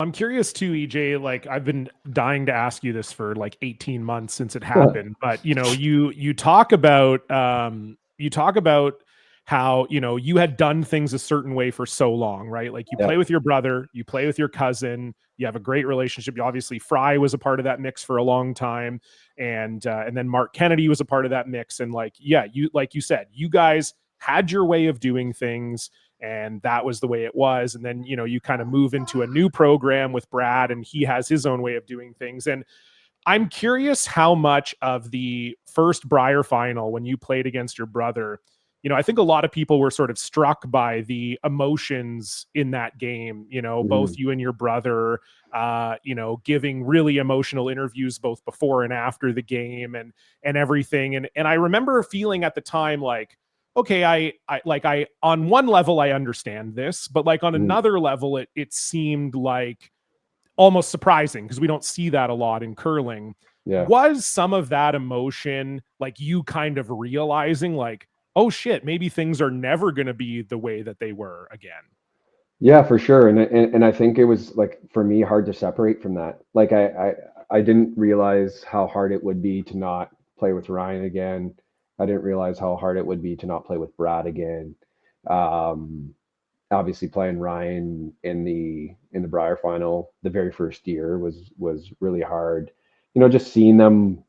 I'm curious too, EJ, like I've been dying to ask you this for like 18 months since it happened, but you talk about how, you had done things a certain way for so long, right? Like you Yeah. play with your brother, you play with your cousin, you have a great relationship. Obviously, Fry was a part of that mix for a long time, and then Mark Kennedy was a part of that mix. And like, yeah, you like you said, you guys had your way of doing things, and that was the way it was. And then you kind of move into a new program with Brad, and he has his own way of doing things. And I'm curious how much of the first Brier final, when you played against your brother, I think a lot of people were sort of struck by the emotions in that game. Both Mhm. you and your brother, giving really emotional interviews both before and after the game, and everything. And I remember feeling at the time like, okay, I on one level I understand this, but like on Mhm. another level, it seemed like almost surprising because we don't see that a lot in curling. Yeah. Was some of that emotion like you kind of realizing like, oh shit, maybe things are never going to be the way that they were again? Yeah, for sure. And I think it was like for me hard to separate from that. Like I didn't realize how hard it would be to not play with Ryan again. I didn't realize how hard it would be to not play with Brad again. Um, Obviously playing Ryan in the Brier final the very first year was really hard. Just seeing them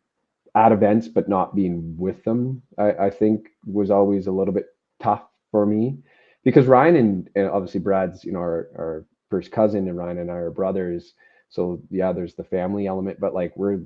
at events but not being with them, I think was always a little bit tough for me because Ryan and obviously Brad's our first cousin, and Ryan and I are brothers. So yeah, there's the family element, but like we're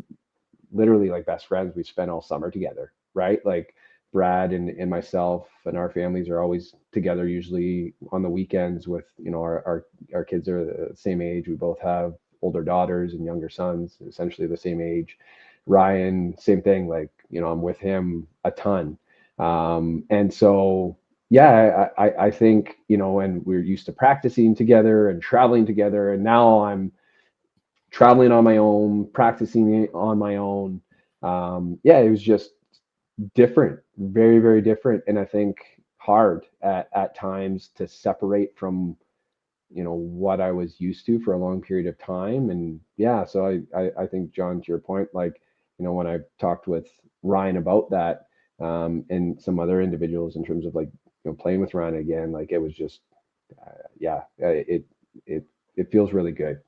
literally like best friends. We spent all summer together, right? Like Brad and myself and our families are always together, usually on the weekends with, our kids are the same age. We both have older daughters and younger sons, essentially the same age. Ryan, same thing. Like, I'm with him a ton. And so, yeah, I think, and we're used to practicing together and traveling together. And now I'm traveling on my own, practicing on my own. Yeah, it was just different, very, very different. And I think hard at times to separate from, what I was used to for a long period of time. And yeah, so I think, John, to your point, like, when I talked with Ryan about that, and some other individuals in terms of like, playing with Ryan again, like it was just, yeah, it feels really good.